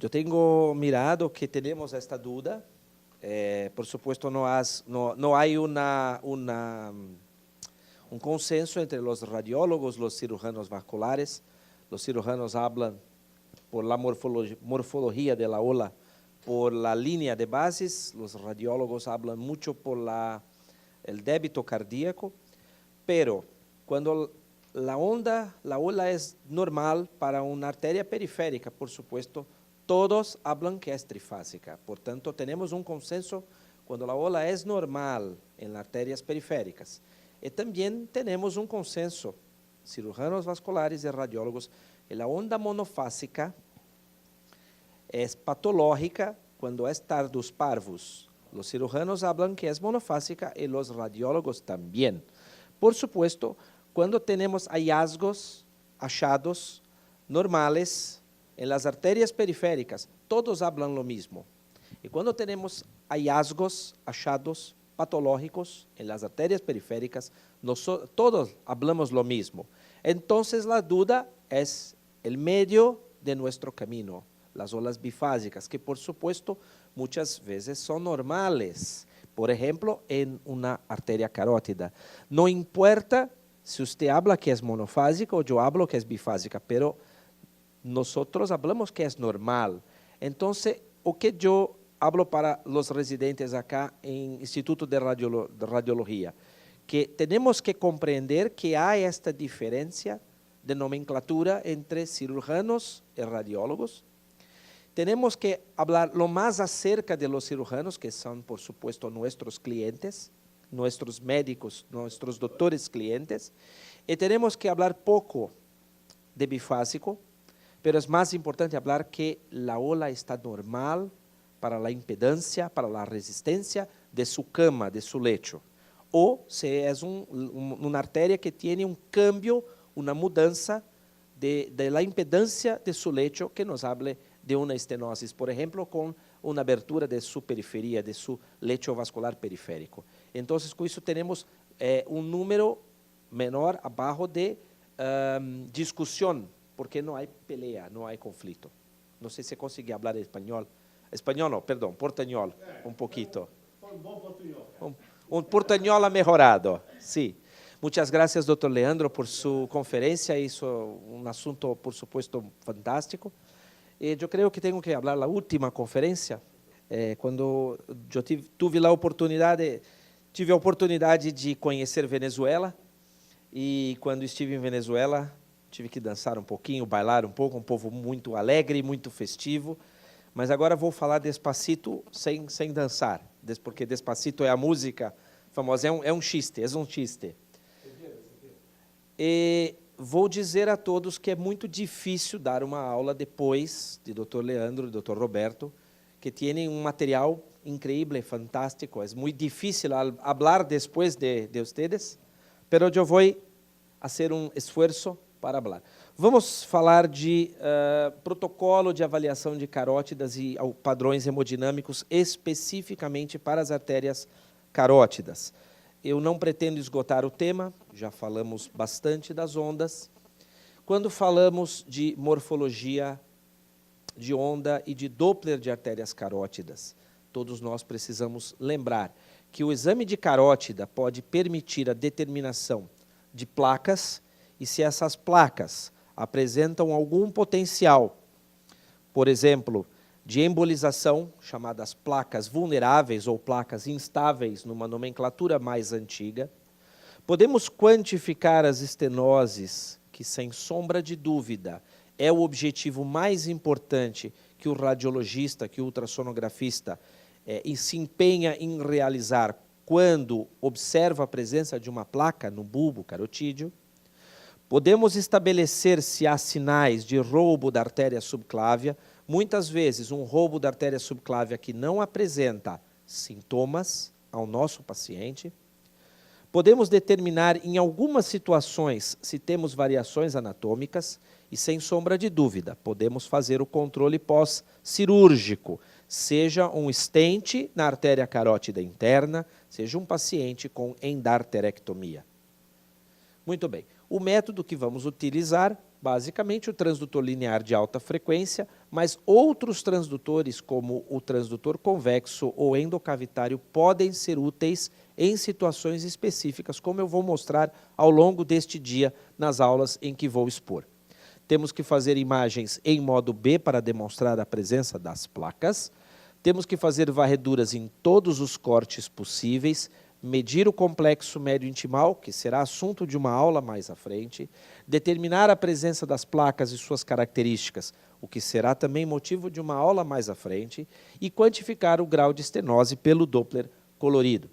Eu tenho mirado que temos esta dúvida. Por supuesto, não há um consenso entre os radiólogos, os cirujanos vasculares. Os cirujanos falam por la morfologia de la ola, por la línea de bases. Os radiólogos falam muito por el débito cardíaco. Pero quando la ola é normal para uma artéria periférica, por supuesto, todos hablan que es trifásica. Por tanto, tenemos un consenso cuando la ola es normal en las arterias periféricas. Y también tenemos un consenso, cirujanos vasculares y radiólogos, que la onda monofásica es patológica cuando es tardus parvus. Los cirujanos hablan que es monofásica y los radiólogos también. Por supuesto, cuando tenemos hallazgos, achados normales, en las arterias periféricas, todos hablan lo mismo. Y cuando tenemos hallazgos, achados patológicos en las arterias periféricas, todos hablamos lo mismo. Entonces, la duda es el medio de nuestro camino, las olas bifásicas, que por supuesto muchas veces son normales. Por ejemplo, en una arteria carótida. No importa si usted habla que es monofásica o yo hablo que es bifásica, pero nosotros hablamos que es normal. Entonces, o que yo hablo para los residentes acá en Instituto de Radiología, que tenemos que comprender que hay esta diferencia de nomenclatura entre cirujanos y radiólogos. Tenemos que hablar lo más acerca de los cirujanos, que son, por supuesto, nuestros clientes, nuestros médicos, nuestros doctores clientes, y tenemos que hablar poco de bifásico, pero es más importante hablar que la ola está normal para la impedancia, para la resistencia de su cama, de su lecho. O si es una arteria que tiene un cambio, una mudanza de la impedancia de su lecho, que nos hable de una estenosis, por ejemplo, con una abertura de su periferia, de su lecho vascular periférico. Entonces, con eso tenemos un número menor abajo de discusión, porque no hay pelea, no hay conflicto. No sé si conseguí hablar español. Español no, perdón, portuñol, un poquito. Un portuñol mejorado, sí. Muchas gracias, doctor Leandro, por su conferencia. Hizo un asunto, por supuesto, fantástico. Eu creio que tenho que falar a última conferência, quando eu tive a oportunidade de conhecer Venezuela, e quando estive em Venezuela, tive que dançar um pouquinho, bailar um pouco, um povo muito alegre, muito festivo, mas agora vou falar Despacito sem dançar, porque Despacito é a música famosa, é um chiste. E vou dizer a todos que é muito difícil dar uma aula depois de Dr. Leandro e Dr. Roberto, que têm um material incrível, fantástico. É muito difícil falar depois de ustedes, mas eu vou fazer um esforço para falar. Vamos falar de protocolo de avaliação de carótidas e padrões hemodinâmicos especificamente para as artérias carótidas. Eu não pretendo esgotar o tema, já falamos bastante das ondas. Quando falamos de morfologia de onda e de Doppler de artérias carótidas, todos nós precisamos lembrar que o exame de carótida pode permitir a determinação de placas, e se essas placas apresentam algum potencial, por exemplo, de embolização, chamadas placas vulneráveis ou placas instáveis, numa nomenclatura mais antiga, podemos quantificar as estenoses, que, sem sombra de dúvida, é o objetivo mais importante que o radiologista, que o ultrassonografista se empenha em realizar quando observa a presença de uma placa no bulbo carotídeo. Podemos estabelecer se há sinais de roubo da artéria subclávia. Muitas vezes, um roubo da artéria subclávia que não apresenta sintomas ao nosso paciente. Podemos determinar, em algumas situações, se temos variações anatômicas e, sem sombra de dúvida, podemos fazer o controle pós-cirúrgico, seja um stent na artéria carótida interna, seja um paciente com endarterectomia. Muito bem. O método que vamos utilizar, basicamente, o transdutor linear de alta frequência, mas outros transdutores, como o transdutor convexo ou endocavitário, podem ser úteis em situações específicas, como eu vou mostrar ao longo deste dia nas aulas em que vou expor. Temos que fazer imagens em modo B para demonstrar a presença das placas. Temos que fazer varreduras em todos os cortes possíveis, medir o complexo médio intimal, que será assunto de uma aula mais à frente, determinar a presença das placas e suas características, o que será também motivo de uma aula mais à frente, e quantificar o grau de estenose pelo Doppler colorido.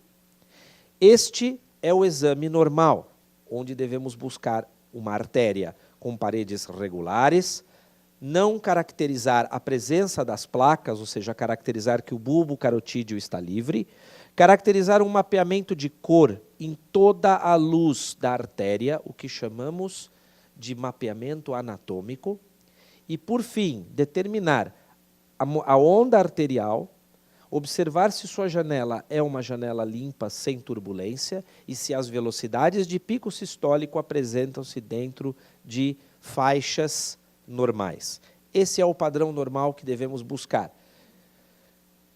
Este é o exame normal, onde devemos buscar uma artéria com paredes regulares, não caracterizar a presença das placas, ou seja, caracterizar que o bulbo carotídeo está livre, caracterizar um mapeamento de cor em toda a luz da artéria, o que chamamos de mapeamento anatômico, e, por fim, determinar a onda arterial, observar se sua janela é uma janela limpa, sem turbulência, e se as velocidades de pico sistólico apresentam-se dentro de faixas normais. Esse é o padrão normal que devemos buscar.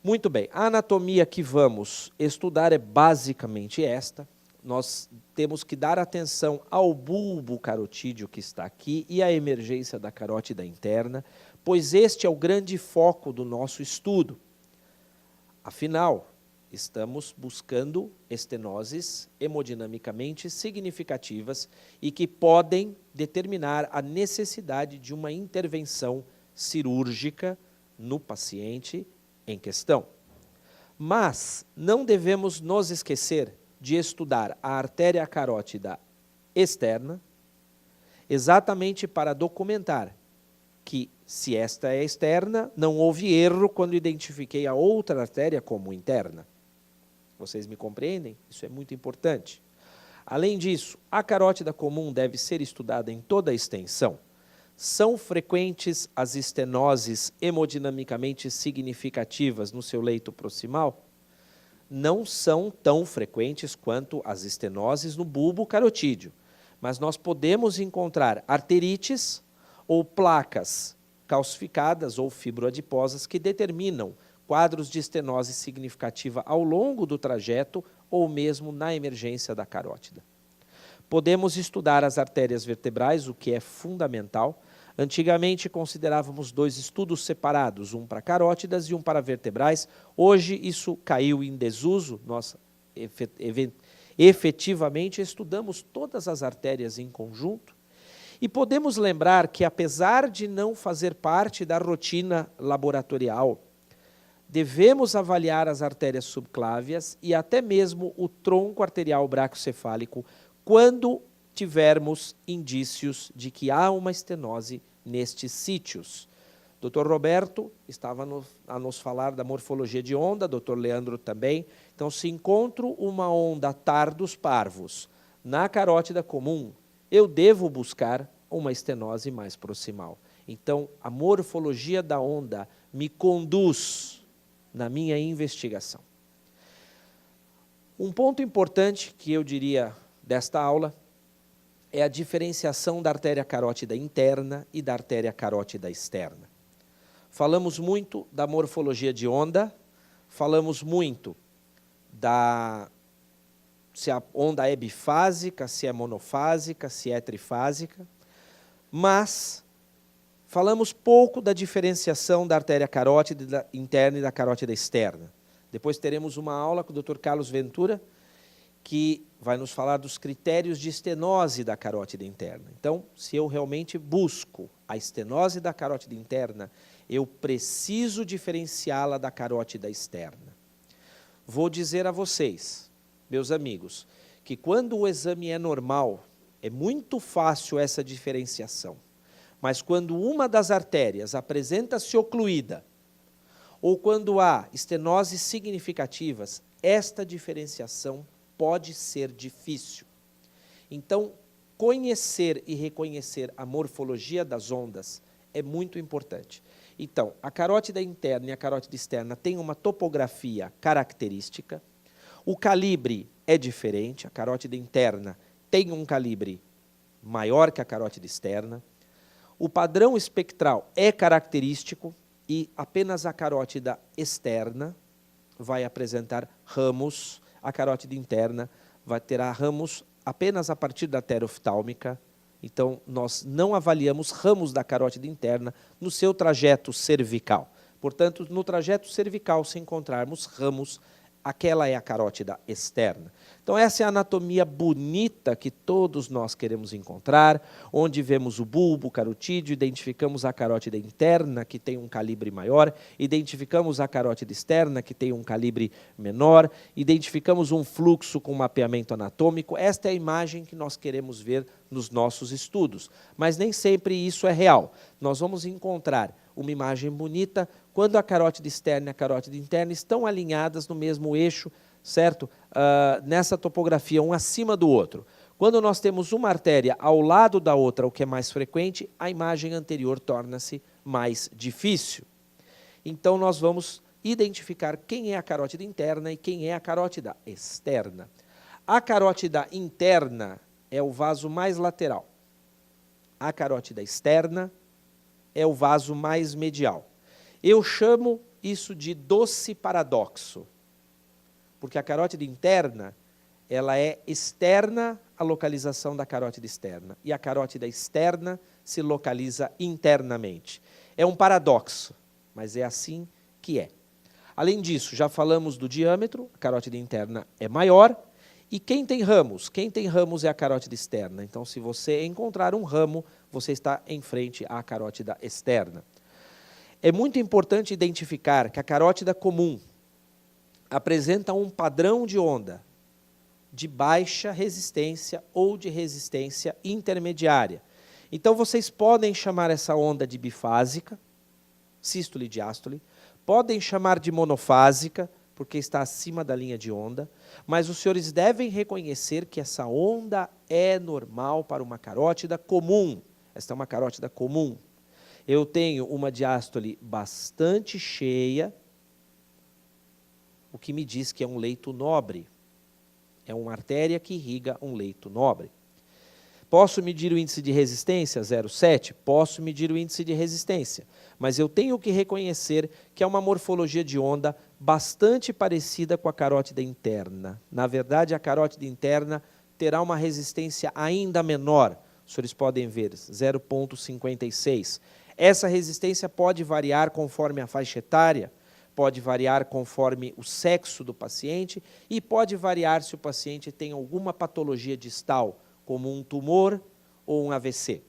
Muito bem, a anatomia que vamos estudar é basicamente esta. Nós temos que dar atenção ao bulbo carotídeo que está aqui e à emergência da carótida interna, pois este é o grande foco do nosso estudo. Afinal, estamos buscando estenoses hemodinamicamente significativas e que podem determinar a necessidade de uma intervenção cirúrgica no paciente em questão. Mas não devemos nos esquecer de estudar a artéria carótida externa, exatamente para documentar que, se esta é externa, não houve erro quando identifiquei a outra artéria como interna. Vocês me compreendem? Isso é muito importante. Além disso, a carótida comum deve ser estudada em toda a extensão. São frequentes as estenoses hemodinamicamente significativas no seu leito proximal? Não são tão frequentes quanto as estenoses no bulbo carotídeo, mas nós podemos encontrar arterites ou placas calcificadas ou fibroadiposas que determinam quadros de estenose significativa ao longo do trajeto ou mesmo na emergência da carótida. Podemos estudar as artérias vertebrais, o que é fundamental. Antigamente considerávamos dois estudos separados, um para carótidas e um para vertebrais. Hoje isso caiu em desuso, nós efetivamente estudamos todas as artérias em conjunto. E podemos lembrar que, apesar de não fazer parte da rotina laboratorial, devemos avaliar as artérias subclávias e até mesmo o tronco arterial braquiocefálico quando tivermos indícios de que há uma estenose nestes sítios. Dr. Roberto estava a nos falar da morfologia de onda, Dr. Leandro também. Então, se encontro uma onda tardus parvus na carótida comum, eu devo buscar uma estenose mais proximal. Então, a morfologia da onda me conduz na minha investigação. Um ponto importante que eu diria desta aula é a diferenciação da artéria carótida interna e da artéria carótida externa. Falamos muito da morfologia de onda, falamos muito se a onda é bifásica, se é monofásica, se é trifásica, mas falamos pouco da diferenciação da artéria carótida interna e da carótida externa. Depois teremos uma aula com o Dr. Carlos Ventura, que vai nos falar dos critérios de estenose da carótida interna. Então, se eu realmente busco a estenose da carótida interna, eu preciso diferenciá-la da carótida externa. Vou dizer a vocês, meus amigos, que quando o exame é normal, é muito fácil essa diferenciação. Mas quando uma das artérias apresenta-se ocluída, ou quando há estenoses significativas, esta diferenciação pode ser difícil. Então, conhecer e reconhecer a morfologia das ondas é muito importante. Então, a carótida interna e a carótida externa têm uma topografia característica, o calibre é diferente, a carótida interna tem um calibre maior que a carótida externa. O padrão espectral é característico e apenas a carótida externa vai apresentar ramos, a carótida interna terá ramos apenas a partir da artéria oftálmica. Então, nós não avaliamos ramos da carótida interna no seu trajeto cervical. Portanto, no trajeto cervical, se encontrarmos ramos, aquela é a carótida externa. Então, essa é a anatomia bonita que todos nós queremos encontrar, onde vemos o bulbo carotídeo, identificamos a carótida interna, que tem um calibre maior, identificamos a carótida externa, que tem um calibre menor, identificamos um fluxo com mapeamento anatômico. Esta é a imagem que nós queremos ver nos nossos estudos. Mas nem sempre isso é real. Nós vamos encontrar uma imagem bonita quando a carótida externa e a carótida interna estão alinhadas no mesmo eixo, certo? Nessa topografia, um acima do outro. Quando nós temos uma artéria ao lado da outra, o que é mais frequente, a imagem anterior torna-se mais difícil. Então, nós vamos identificar quem é a carótida interna e quem é a carótida externa. A carótida interna é o vaso mais lateral. A carótida externa é o vaso mais medial. Eu chamo isso de doce paradoxo, porque a carótida interna, ela é externa à localização da carótida externa, e a carótida externa se localiza internamente. É um paradoxo, mas é assim que é. Além disso, já falamos do diâmetro, a carótida interna é maior, e quem tem ramos? Quem tem ramos é a carótida externa. Então, se você encontrar um ramo, você está em frente à carótida externa. É muito importante identificar que a carótida comum apresenta um padrão de onda de baixa resistência ou de resistência intermediária. Então, vocês podem chamar essa onda de bifásica, sístole e diástole, podem chamar de monofásica, porque está acima da linha de onda, mas os senhores devem reconhecer que essa onda é normal para uma carótida comum. Esta é uma carótida comum. Eu tenho uma diástole bastante cheia, o que me diz que é um leito nobre. É uma artéria que irriga um leito nobre. Posso medir o índice de resistência, 0,7? Posso medir o índice de resistência, mas eu tenho que reconhecer que é uma morfologia de onda bastante parecida com a carótida interna. Na verdade, a carótida interna terá uma resistência ainda menor. Os senhores podem ver, 0,56. Essa resistência pode variar conforme a faixa etária, pode variar conforme o sexo do paciente e pode variar se o paciente tem alguma patologia distal, como um tumor ou um AVC.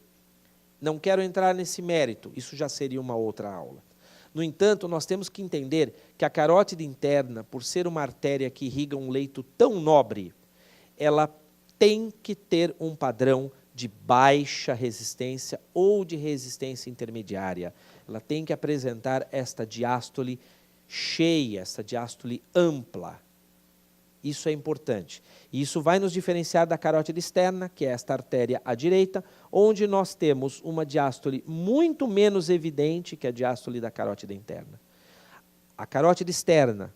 Não quero entrar nesse mérito, isso já seria uma outra aula. No entanto, nós temos que entender que a carótida interna, por ser uma artéria que irriga um leito tão nobre, ela tem que ter um padrão de baixa resistência ou de resistência intermediária. Ela tem que apresentar esta diástole cheia, esta diástole ampla. Isso é importante. E isso vai nos diferenciar da carótida externa, que é esta artéria à direita, onde nós temos uma diástole muito menos evidente que a diástole da carótida interna. A carótida externa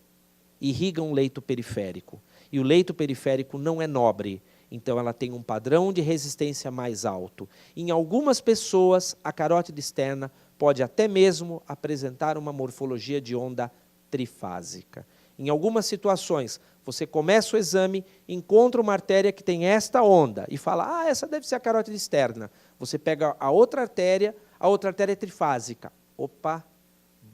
irriga um leito periférico, e o leito periférico não é nobre, então ela tem um padrão de resistência mais alto. Em algumas pessoas, a carótida externa pode até mesmo apresentar uma morfologia de onda trifásica. Em algumas situações, você começa o exame, encontra uma artéria que tem esta onda e fala, essa deve ser a carótida externa. Você pega a outra artéria é trifásica. Opa,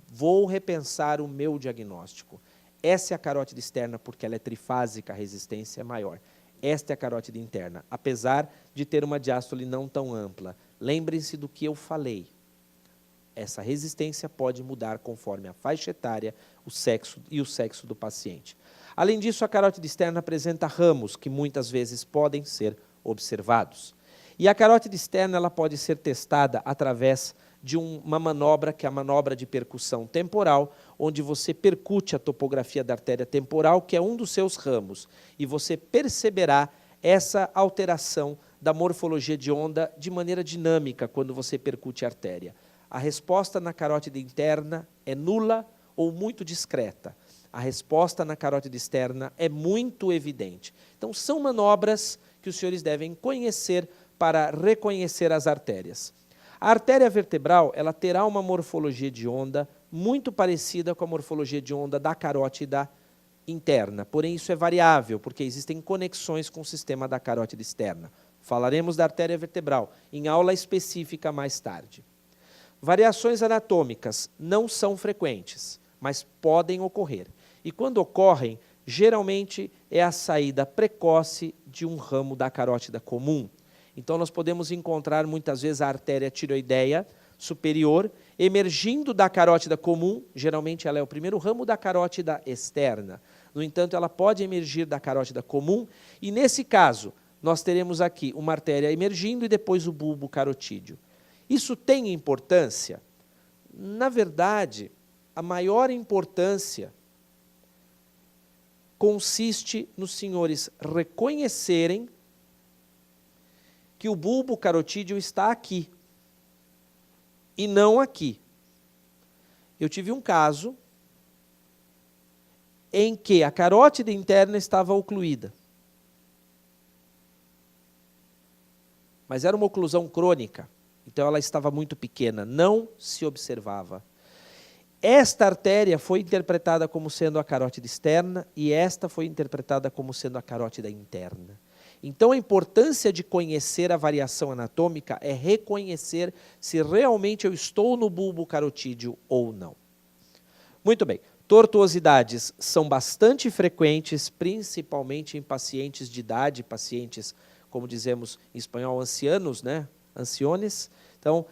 vou repensar o meu diagnóstico. Essa é a carótida externa porque ela é trifásica, a resistência é maior. Esta é a carótida interna, apesar de ter uma diástole não tão ampla. Lembrem-se do que eu falei. Essa resistência pode mudar conforme a faixa etária, o sexo do paciente. Além disso, a carótida externa apresenta ramos que muitas vezes podem ser observados. E a carótida externa ela pode ser testada através de uma manobra, que é a manobra de percussão temporal, onde você percute a topografia da artéria temporal, que é um dos seus ramos, e você perceberá essa alteração da morfologia de onda de maneira dinâmica quando você percute a artéria. A resposta na carótida interna é nula ou muito discreta. A resposta na carótida externa é muito evidente. Então, são manobras que que os senhores devem conhecer para reconhecer as artérias. A artéria vertebral, ela terá uma morfologia de onda muito parecida com a morfologia de onda da carótida interna, porém isso é variável, porque existem conexões com o sistema da carótida externa. Falaremos da artéria vertebral em aula específica mais tarde. Variações anatômicas não são frequentes, mas podem ocorrer. E quando ocorrem, geralmente é a saída precoce de um ramo da carótida comum. Então nós podemos encontrar muitas vezes a artéria tireoideia superior emergindo da carótida comum, geralmente ela é o primeiro ramo da carótida externa. No entanto, ela pode emergir da carótida comum e nesse caso nós teremos aqui uma artéria emergindo e depois o bulbo carotídeo. Isso tem importância? Na verdade, a maior importância consiste nos senhores reconhecerem que o bulbo carotídeo está aqui e não aqui. Eu tive um caso em que a carótida interna estava ocluída. Mas era uma oclusão crônica, então ela estava muito pequena, não se observava. Esta artéria foi interpretada como sendo a carótida externa e esta foi interpretada como sendo a carótida interna. Então a importância de conhecer a variação anatômica é reconhecer se realmente eu estou no bulbo carotídeo ou não. Muito bem, tortuosidades são bastante frequentes, principalmente em pacientes de idade, pacientes, como dizemos em espanhol, ancianos, né? Anciões. Então,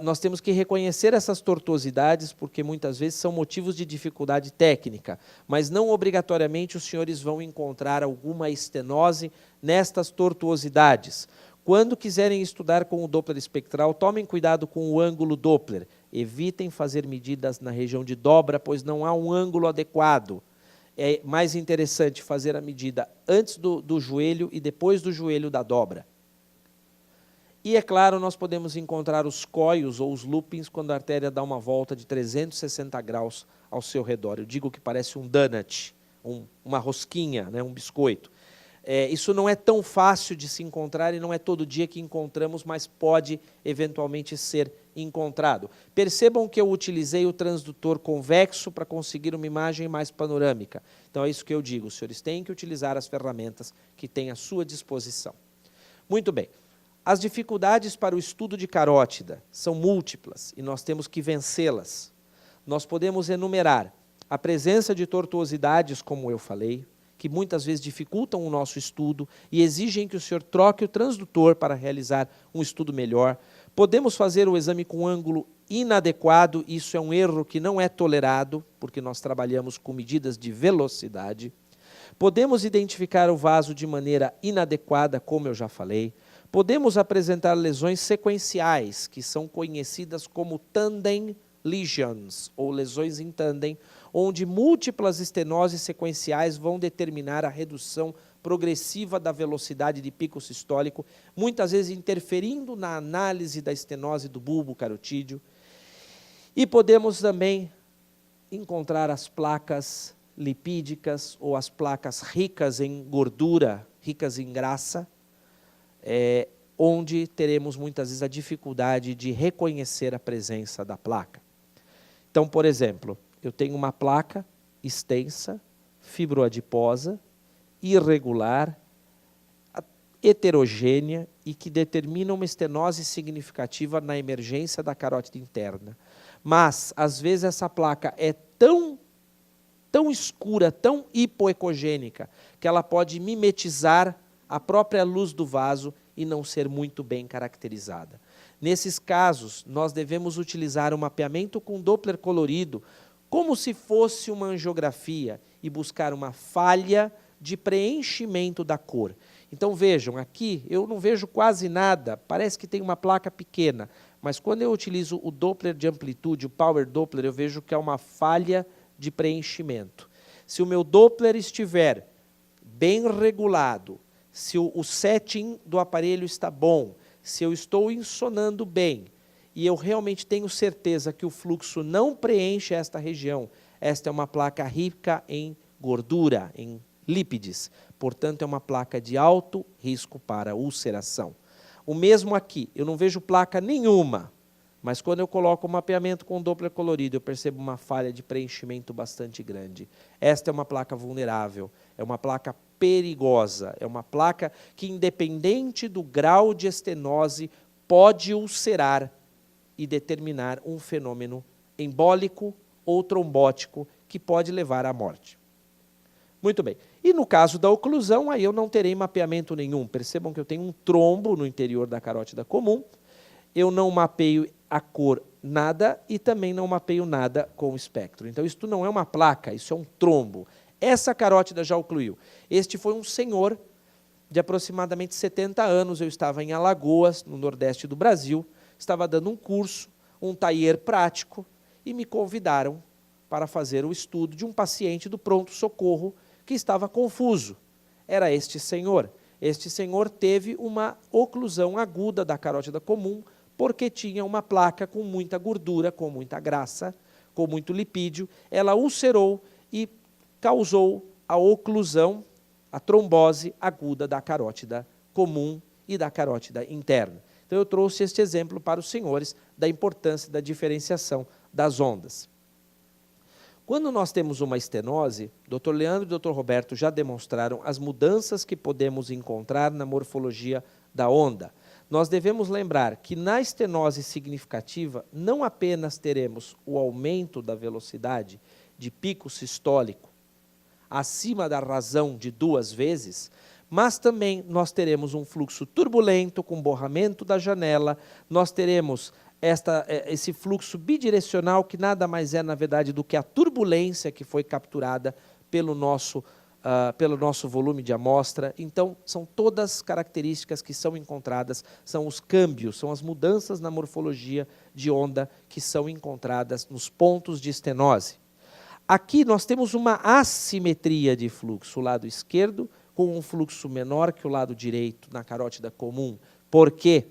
nós temos que reconhecer essas tortuosidades porque muitas vezes são motivos de dificuldade técnica, mas não obrigatoriamente os senhores vão encontrar alguma estenose nestas tortuosidades. Quando quiserem estudar com o Doppler espectral, tomem cuidado com o ângulo Doppler. Evitem fazer medidas na região de dobra, pois não há um ângulo adequado. É mais interessante fazer a medida antes do joelho e depois do joelho da dobra. E, é claro, nós podemos encontrar os cóios ou os loopings quando a artéria dá uma volta de 360 graus ao seu redor. Eu digo que parece um donut, uma rosquinha, né, um biscoito. Isso não é tão fácil de se encontrar e não é todo dia que encontramos, mas pode eventualmente ser encontrado. Percebam que eu utilizei o transdutor convexo para conseguir uma imagem mais panorâmica. Então é isso que eu digo, os senhores têm que utilizar as ferramentas que têm à sua disposição. Muito bem. As dificuldades para o estudo de carótida são múltiplas e nós temos que vencê-las. Nós podemos enumerar a presença de tortuosidades, como eu falei, que muitas vezes dificultam o nosso estudo e exigem que o senhor troque o transdutor para realizar um estudo melhor. Podemos fazer o exame com ângulo inadequado, isso é um erro que não é tolerado, porque nós trabalhamos com medidas de velocidade. Podemos identificar o vaso de maneira inadequada, como eu já falei. Podemos apresentar lesões sequenciais, que são conhecidas como tandem lesions, ou lesões em tandem, onde múltiplas estenoses sequenciais vão determinar a redução progressiva da velocidade de pico sistólico, muitas vezes interferindo na análise da estenose do bulbo carotídeo. E podemos também encontrar as placas lipídicas ou as placas ricas em gordura, ricas em graxa, onde teremos muitas vezes a dificuldade de reconhecer a presença da placa. Então, por exemplo, eu tenho uma placa extensa, fibroadiposa, irregular, heterogênea e que determina uma estenose significativa na emergência da carótida interna. Mas, às vezes, essa placa é tão escura, tão hipoecogênica, que ela pode mimetizar a própria luz do vaso e não ser muito bem caracterizada. Nesses casos, nós devemos utilizar um mapeamento com Doppler colorido, como se fosse uma angiografia, e buscar uma falha de preenchimento da cor. Então vejam, aqui eu não vejo quase nada, parece que tem uma placa pequena, mas quando eu utilizo o Doppler de amplitude, o Power Doppler, eu vejo que é uma falha de preenchimento. Se o meu Doppler estiver bem regulado, se o setting do aparelho está bom, se eu estou ensonando bem, e eu realmente tenho certeza que o fluxo não preenche esta região, esta é uma placa rica em gordura, em lípides. Portanto, é uma placa de alto risco para ulceração. O mesmo aqui, eu não vejo placa nenhuma, mas quando eu coloco o mapeamento com Doppler colorido, eu percebo uma falha de preenchimento bastante grande. Esta é uma placa vulnerável, é uma placa perigosa, é uma placa que, independente do grau de estenose, pode ulcerar e determinar um fenômeno embólico ou trombótico que pode levar à morte. Muito bem. E no caso da oclusão, aí eu não terei mapeamento nenhum. Percebam que eu tenho um trombo no interior da carótida comum, eu não mapeio a cor nada e também não mapeio nada com o espectro. Então, isto não é uma placa, isso é um trombo. Essa carótida já ocluiu. Este foi um senhor de aproximadamente 70 anos, eu estava em Alagoas, no nordeste do Brasil, estava dando um curso, um taller prático, e me convidaram para fazer o estudo de um paciente do pronto-socorro que estava confuso. Era este senhor. Este senhor teve uma oclusão aguda da carótida comum, porque tinha uma placa com muita gordura, com muita graxa, com muito lipídio. Ela ulcerou e causou a oclusão, a trombose aguda da carótida comum e da carótida interna. Então, eu trouxe este exemplo para os senhores da importância da diferenciação das ondas. Quando nós temos uma estenose, Dr. Leandro e Dr. Roberto já demonstraram as mudanças que podemos encontrar na morfologia da onda. Nós devemos lembrar que na estenose significativa, não apenas teremos o aumento da velocidade de pico sistólico, acima da razão de 2 vezes, mas também nós teremos um fluxo turbulento com borramento da janela, nós teremos esse fluxo bidirecional que nada mais é, na verdade, do que a turbulência que foi capturada pelo nosso volume de amostra. Então, são todas características que são encontradas, são os câmbios, são as mudanças na morfologia de onda que são encontradas nos pontos de estenose. Aqui nós temos uma assimetria de fluxo, o lado esquerdo com um fluxo menor que o lado direito na carótida comum. Por quê?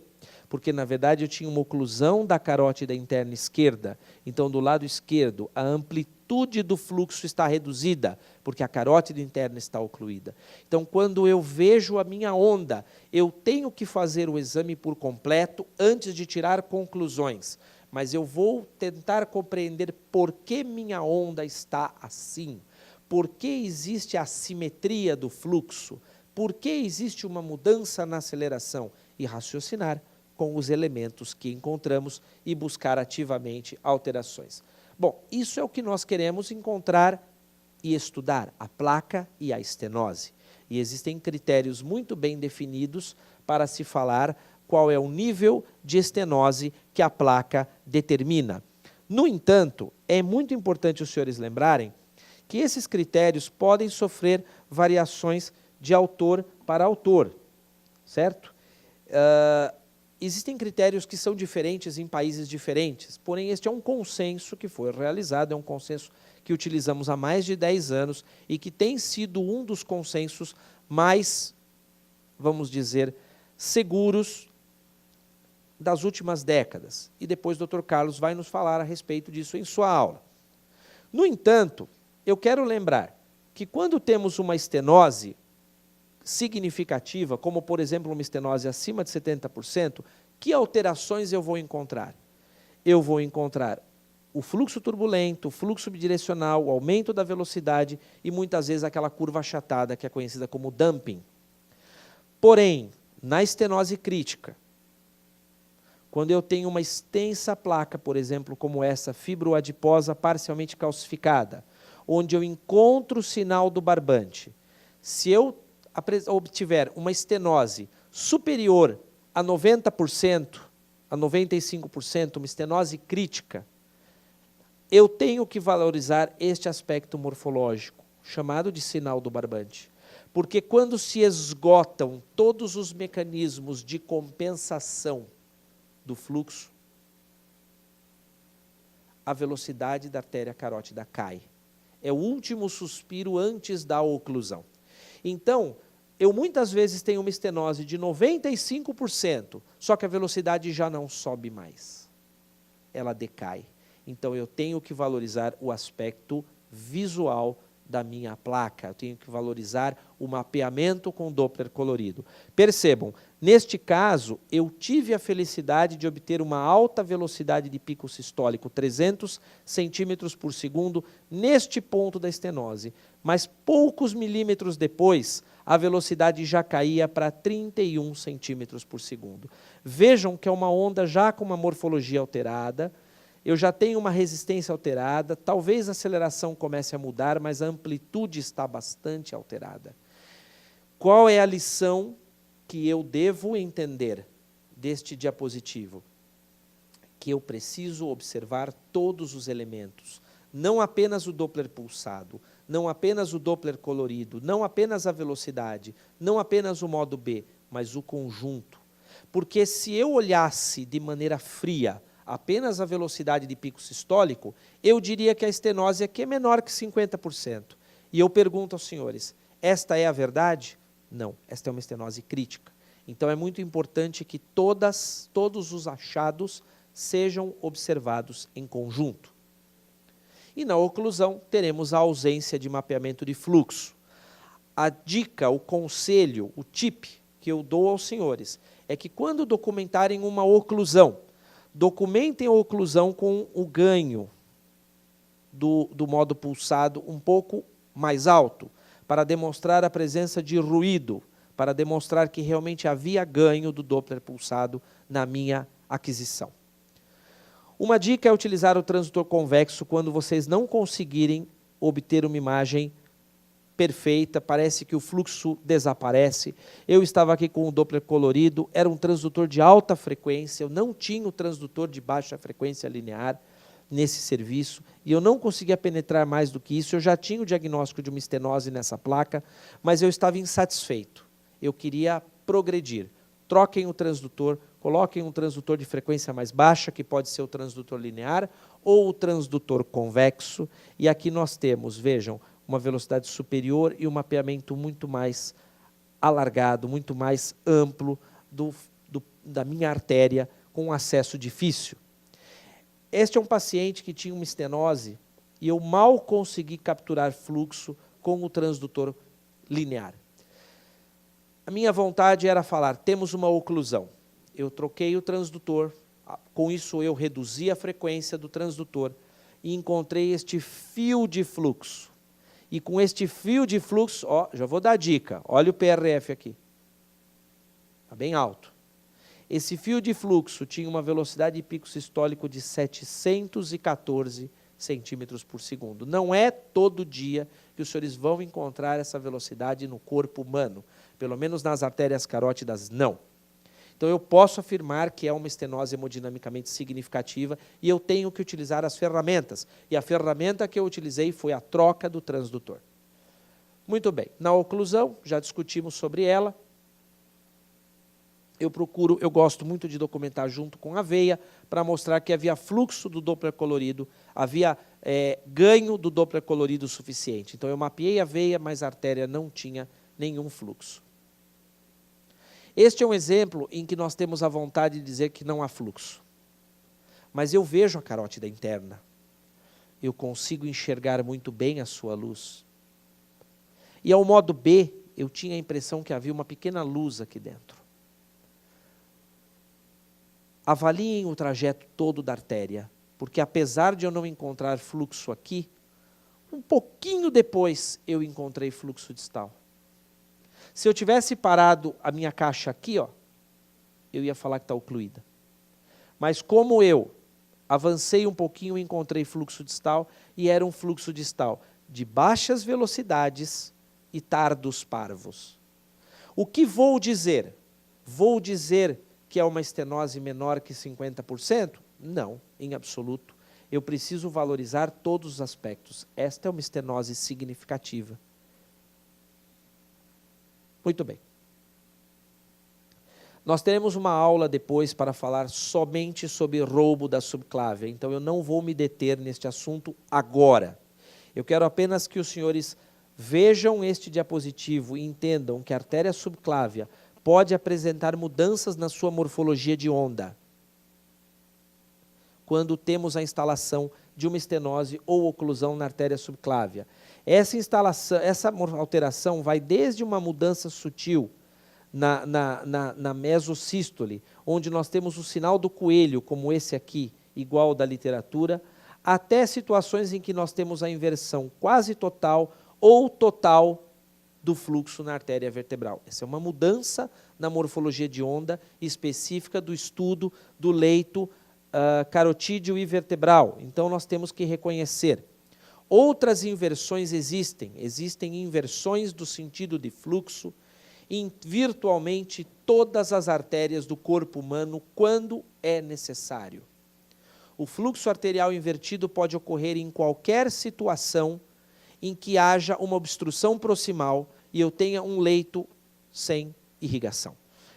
Porque, na verdade, eu tinha uma oclusão da carótida interna esquerda. Então, do lado esquerdo, a amplitude do fluxo está reduzida, porque a carótida interna está ocluída. Então, quando eu vejo a minha onda, eu tenho que fazer o exame por completo antes de tirar conclusões. Mas eu vou tentar compreender por que minha onda está assim. Por que existe a assimetria do fluxo? Por que existe uma mudança na aceleração? E raciocinar com os elementos que encontramos e buscar ativamente alterações. Bom, isso é o que nós queremos encontrar e estudar, a placa e a estenose. E existem critérios muito bem definidos para se falar qual é o nível de estenose que a placa determina. No entanto, é muito importante os senhores lembrarem que esses critérios podem sofrer variações de autor para autor, certo? Existem critérios que são diferentes em países diferentes, porém este é um consenso que foi realizado, é um consenso que utilizamos há mais de 10 anos e que tem sido um dos consensos mais, vamos dizer, seguros das últimas décadas. E depois o Dr. Carlos vai nos falar a respeito disso em sua aula. No entanto, eu quero lembrar que quando temos uma estenose significativa, como, por exemplo, uma estenose acima de 70%, que alterações eu vou encontrar? Eu vou encontrar o fluxo turbulento, o fluxo bidirecional, o aumento da velocidade e, muitas vezes, aquela curva achatada, que é conhecida como damping. Porém, na estenose crítica, quando eu tenho uma extensa placa, por exemplo, como essa, fibroadiposa parcialmente calcificada, onde eu encontro o sinal do barbante, se eu obtiver uma estenose superior a 90%, a 95%, uma estenose crítica, eu tenho que valorizar este aspecto morfológico, chamado de sinal do barbante. Porque quando se esgotam todos os mecanismos de compensação do fluxo, a velocidade da artéria carótida cai. É o último suspiro antes da oclusão. Então, eu muitas vezes tenho uma estenose de 95%, só que a velocidade já não sobe mais. Ela decai. Então, eu tenho que valorizar o aspecto visual da minha placa, eu tenho que valorizar o mapeamento com Doppler colorido. Percebam, neste caso, eu tive a felicidade de obter uma alta velocidade de pico sistólico, 300 centímetros por segundo, neste ponto da estenose. Mas poucos milímetros depois, a velocidade já caía para 31 centímetros por segundo. Vejam que é uma onda já com uma morfologia alterada, eu já tenho uma resistência alterada, talvez a aceleração comece a mudar, mas a amplitude está bastante alterada. Qual é a lição que eu devo entender deste diapositivo? Que eu preciso observar todos os elementos, não apenas o Doppler pulsado, não apenas o Doppler colorido, não apenas a velocidade, não apenas o modo B, mas o conjunto. Porque se eu olhasse de maneira fria apenas a velocidade de pico sistólico, eu diria que a estenose aqui é menor que 50%. E eu pergunto aos senhores, esta é a verdade? Não, esta é uma estenose crítica. Então é muito importante que todos os achados sejam observados em conjunto. E na oclusão teremos a ausência de mapeamento de fluxo. A dica, o conselho, o tip que eu dou aos senhores é que quando documentarem uma oclusão, documentem a oclusão com o ganho do modo pulsado um pouco mais alto, para demonstrar a presença de ruído, para demonstrar que realmente havia ganho do Doppler pulsado na minha aquisição. Uma dica é utilizar o transdutor convexo quando vocês não conseguirem obter uma imagem perfeita, parece que o fluxo desaparece. Eu estava aqui com o Doppler colorido, era um transdutor de alta frequência, eu não tinha o transdutor de baixa frequência linear nesse serviço, e eu não conseguia penetrar mais do que isso, eu já tinha o diagnóstico de uma estenose nessa placa, mas eu estava insatisfeito, eu queria progredir. Troquem o transdutor, coloquem um transdutor de frequência mais baixa, que pode ser o transdutor linear, ou o transdutor convexo, e aqui nós temos, vejam, uma velocidade superior e um mapeamento muito mais alargado, muito mais amplo da minha artéria, com acesso difícil. Este é um paciente que tinha uma estenose e eu mal consegui capturar fluxo com o transdutor linear. A minha vontade era falar, temos uma oclusão. Eu troquei o transdutor, com isso eu reduzi a frequência do transdutor e encontrei este fio de fluxo. E com este fio de fluxo, ó, já vou dar a dica, olha o PRF aqui, está bem alto. Esse fio de fluxo tinha uma velocidade de pico sistólico de 714 centímetros por segundo. Não é todo dia que os senhores vão encontrar essa velocidade no corpo humano, pelo menos nas artérias carótidas, não. Então eu posso afirmar que é uma estenose hemodinamicamente significativa e eu tenho que utilizar as ferramentas. E a ferramenta que eu utilizei foi a troca do transdutor. Muito bem, na oclusão, já discutimos sobre ela. Eu gosto muito de documentar junto com a veia, para mostrar que havia fluxo do Doppler colorido, havia ganho do Doppler colorido suficiente. Então eu mapeei a veia, mas a artéria não tinha nenhum fluxo. Este é um exemplo em que nós temos a vontade de dizer que não há fluxo. Mas eu vejo a carótida interna. Eu consigo enxergar muito bem a sua luz. E ao modo B, eu tinha a impressão que havia uma pequena luz aqui dentro. Avaliem o trajeto todo da artéria, porque apesar de eu não encontrar fluxo aqui, um pouquinho depois eu encontrei fluxo distal. Se eu tivesse parado a minha caixa aqui, ó, eu ia falar que está ocluída. Mas como eu avancei um pouquinho e encontrei fluxo distal, e era um fluxo distal de baixas velocidades e tardos parvos. O que vou dizer? Vou dizer que é uma estenose menor que 50%? Não, em absoluto. Eu preciso valorizar todos os aspectos. Esta é uma estenose significativa. Muito bem. Nós teremos uma aula depois para falar somente sobre roubo da subclávia, então eu não vou me deter neste assunto agora. Eu quero apenas que os senhores vejam este diapositivo e entendam que a artéria subclávia pode apresentar mudanças na sua morfologia de onda, quando temos a instalação de uma estenose ou oclusão na artéria subclávia. Essa alteração vai desde uma mudança sutil na mesosístole, onde nós temos o sinal do coelho, como esse aqui, igual ao da literatura, até situações em que nós temos a inversão quase total ou total do fluxo na artéria vertebral. Essa é uma mudança na morfologia de onda específica do estudo do leito carotídeo e vertebral. Então, nós temos que reconhecer. Outras inversões existem inversões do sentido de fluxo em virtualmente todas as artérias do corpo humano quando é necessário. O fluxo arterial invertido pode ocorrer em qualquer situação em que haja uma obstrução proximal e eu tenha um leito sem irrigação.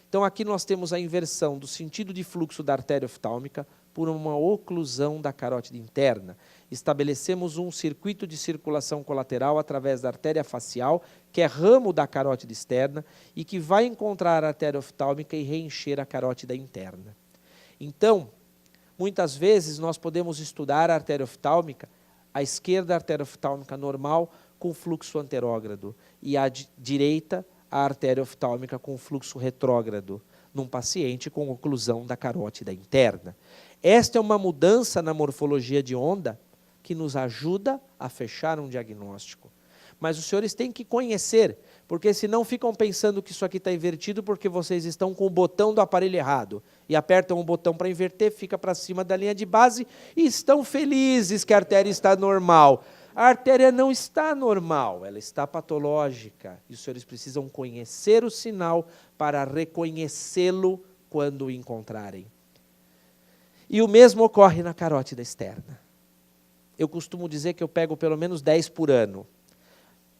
Então, aqui nós temos a inversão do sentido de fluxo da artéria oftálmica por uma oclusão da carótida interna. Estabelecemos um circuito de circulação colateral através da artéria facial, que é ramo da carótida externa, e que vai encontrar a artéria oftálmica e reencher a carótida interna. Então, muitas vezes nós podemos estudar a artéria oftálmica, à esquerda a artéria oftálmica normal com fluxo anterógrado e à direita a artéria oftálmica com fluxo retrógrado, num paciente com oclusão da carótida interna. Esta é uma mudança na morfologia de onda que nos ajuda a fechar um diagnóstico. Mas os senhores têm que conhecer, porque senão ficam pensando que isso aqui está invertido porque vocês estão com o botão do aparelho errado e apertam o botão para inverter, fica para cima da linha de base e estão felizes que a artéria está normal. A artéria não está normal, ela está patológica. E os senhores precisam conhecer o sinal para reconhecê-lo quando o encontrarem. E o mesmo ocorre na carótida externa. Eu costumo dizer que eu pego pelo menos 10 por ano.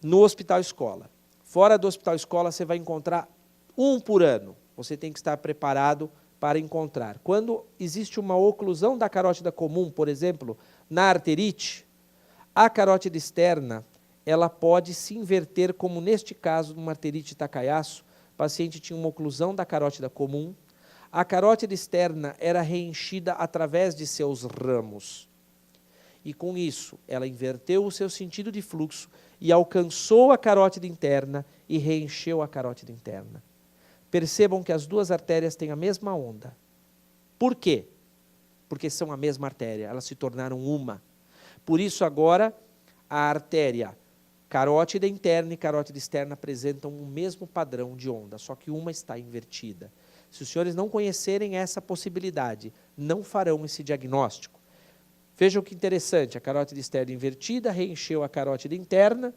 No hospital-escola. Fora do hospital-escola, você vai encontrar 1 por ano. Você tem que estar preparado para encontrar. Quando existe uma oclusão da carótida comum, por exemplo, na arterite, a carótida externa, ela pode se inverter, como neste caso, numa arterite Takayasu, o paciente tinha uma oclusão da carótida comum, a carótida externa era reenchida através de seus ramos. E com isso, ela inverteu o seu sentido de fluxo e alcançou a carótida interna e reencheu a carótida interna. Percebam que as duas artérias têm a mesma onda. Por quê? Porque são a mesma artéria, elas se tornaram uma. Por isso, agora, a artéria carótida interna e carótida externa apresentam o mesmo padrão de onda, só que uma está invertida. Se os senhores não conhecerem essa possibilidade, não farão esse diagnóstico. Vejam que interessante, a carótida externa invertida reencheu a carótida interna.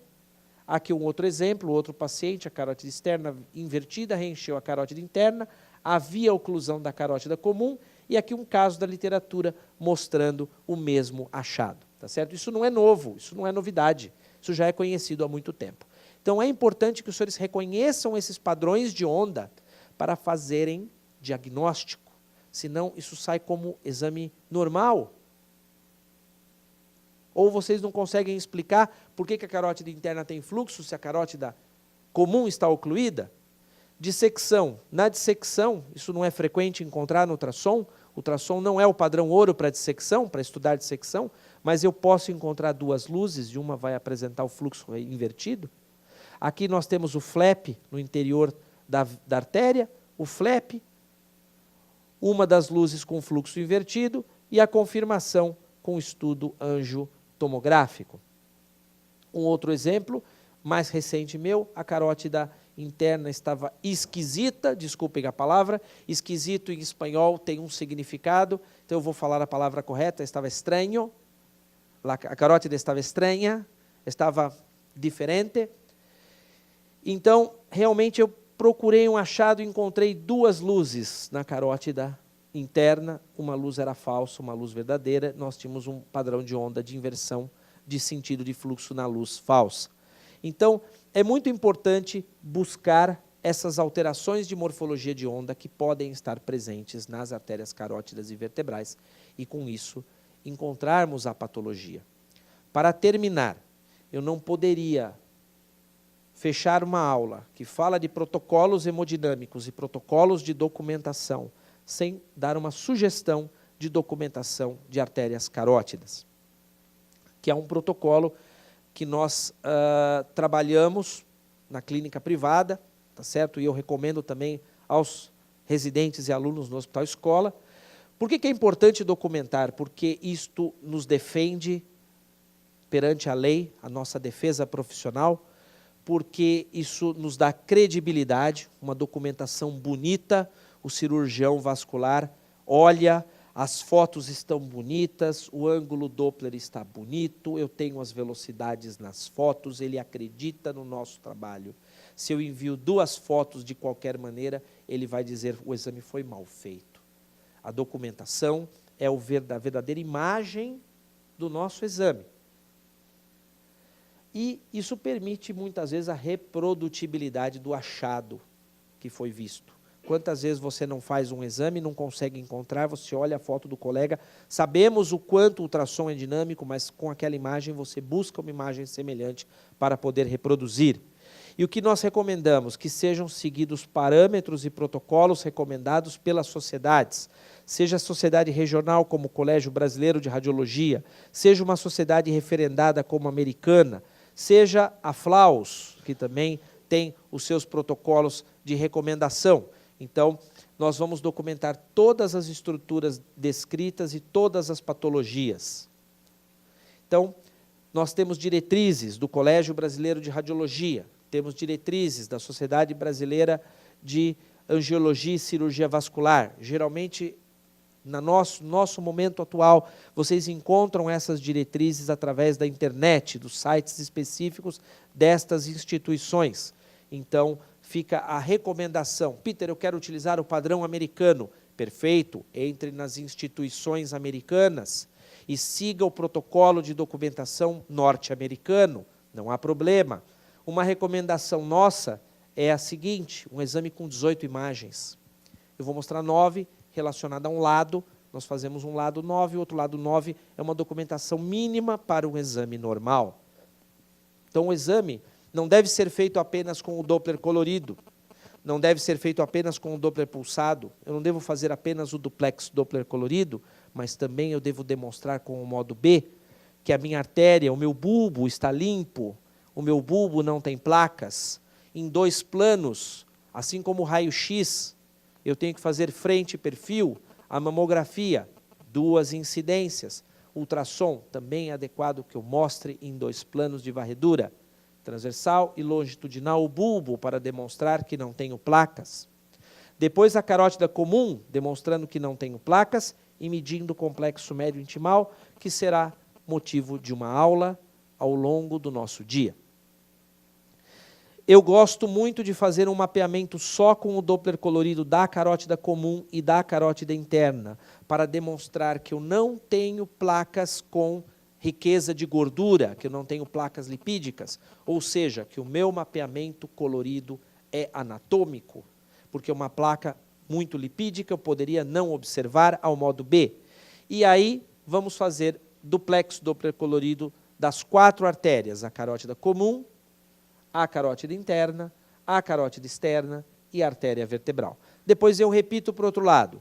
Aqui um outro exemplo, outro paciente, a carótida externa invertida reencheu a carótida interna, havia oclusão da carótida comum, e aqui um caso da literatura mostrando o mesmo achado. Tá certo? Isso não é novo, isso não é novidade, isso já é conhecido há muito tempo. Então é importante que os senhores reconheçam esses padrões de onda para fazerem diagnóstico, senão isso sai como exame normal. Ou vocês não conseguem explicar por que a carótida interna tem fluxo se a carótida comum está ocluída? Dissecção. Na dissecção, isso não é frequente encontrar no ultrassom. O ultrassom não é o padrão ouro para dissecção, para estudar dissecção, mas eu posso encontrar duas luzes e uma vai apresentar o fluxo invertido. Aqui nós temos o flap no interior da artéria, o flap, uma das luzes com fluxo invertido e a confirmação com estudo angiotomográfico. Um outro exemplo, mais recente meu, a carótida interna estava esquisita, desculpem a palavra, esquisito em espanhol tem um significado, então eu vou falar a palavra correta, estava estranho, a carótida estava estranha, estava diferente. Então, realmente eu procurei um achado e encontrei duas luzes na carótida interna, uma luz era falsa, uma luz verdadeira, nós tínhamos um padrão de onda de inversão de sentido de fluxo na luz falsa. Então, é muito importante buscar essas alterações de morfologia de onda que podem estar presentes nas artérias carótidas e vertebrais e, com isso, encontrarmos a patologia. Para terminar, eu não poderia fechar uma aula que fala de protocolos hemodinâmicos e protocolos de documentação sem dar uma sugestão de documentação de artérias carótidas, que é um protocolo que nós trabalhamos na clínica privada, tá certo? E eu recomendo também aos residentes e alunos no Hospital Escola. Por que é importante documentar? Porque isto nos defende perante a lei, a nossa defesa profissional, porque isso nos dá credibilidade, uma documentação bonita, o cirurgião vascular olha, as fotos estão bonitas, o ângulo Doppler está bonito, eu tenho as velocidades nas fotos, ele acredita no nosso trabalho. Se eu envio 2 fotos de qualquer maneira, ele vai dizer o exame foi mal feito. A documentação é a verdadeira imagem do nosso exame. E isso permite, muitas vezes, a reprodutibilidade do achado que foi visto. Quantas vezes você não faz um exame e não consegue encontrar, você olha a foto do colega, sabemos o quanto o ultrassom é dinâmico, mas com aquela imagem você busca uma imagem semelhante para poder reproduzir. E o que nós recomendamos? Que sejam seguidos parâmetros e protocolos recomendados pelas sociedades, seja a sociedade regional como o Colégio Brasileiro de Radiologia, seja uma sociedade referendada como a americana, seja a FLAUS, que também tem os seus protocolos de recomendação. Então, nós vamos documentar todas as estruturas descritas e todas as patologias. Então, nós temos diretrizes do Colégio Brasileiro de Radiologia, temos diretrizes da Sociedade Brasileira de Angiologia e Cirurgia Vascular. Geralmente, no nosso momento atual, vocês encontram essas diretrizes através da internet, dos sites específicos destas instituições. Então, fica a recomendação. Peter, eu quero utilizar o padrão americano. Perfeito, entre nas instituições americanas e siga o protocolo de documentação norte-americano, não há problema. Uma recomendação nossa é a seguinte, um exame com 18 imagens. Eu vou mostrar 9 relacionada a um lado, nós fazemos um lado 9, o outro lado 9 é uma documentação mínima para um exame normal. Então, o exame não deve ser feito apenas com o Doppler colorido, não deve ser feito apenas com o Doppler pulsado, eu não devo fazer apenas o duplex Doppler colorido, mas também eu devo demonstrar com o modo B que a minha artéria, o meu bulbo está limpo, o meu bulbo não tem placas, em 2 planos, assim como o raio-x, eu tenho que fazer frente e perfil, a mamografia, 2 incidências, ultrassom, também é adequado que eu mostre em 2 planos de varredura, transversal e longitudinal o bulbo para demonstrar que não tenho placas. Depois a carótida comum, demonstrando que não tenho placas e medindo o complexo médio intimal, que será motivo de uma aula ao longo do nosso dia. Eu gosto muito de fazer um mapeamento só com o Doppler colorido da carótida comum e da carótida interna, para demonstrar que eu não tenho placas com riqueza de gordura, que eu não tenho placas lipídicas, ou seja, que o meu mapeamento colorido é anatômico, porque uma placa muito lipídica eu poderia não observar ao modo B. E aí vamos fazer duplex Doppler colorido das 4 artérias, a carótida comum, a carótida interna, a carótida externa e a artéria vertebral. Depois eu repito para o outro lado,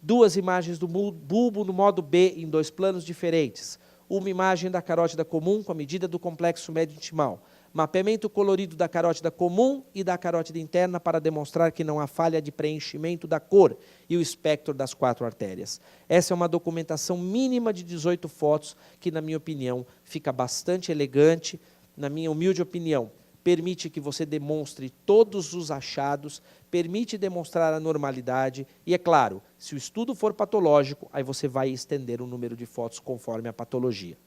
2 imagens do bulbo no modo B em 2 planos diferentes, uma imagem da carótida comum com a medida do complexo médio intimal, mapeamento colorido da carótida comum e da carótida interna para demonstrar que não há falha de preenchimento da cor e o espectro das 4 artérias. Essa é uma documentação mínima de 18 fotos que, na minha opinião, fica bastante elegante, na minha humilde opinião, permite que você demonstre todos os achados, permite demonstrar a normalidade e, é claro, se o estudo for patológico, aí você vai estender o número de fotos conforme a patologia.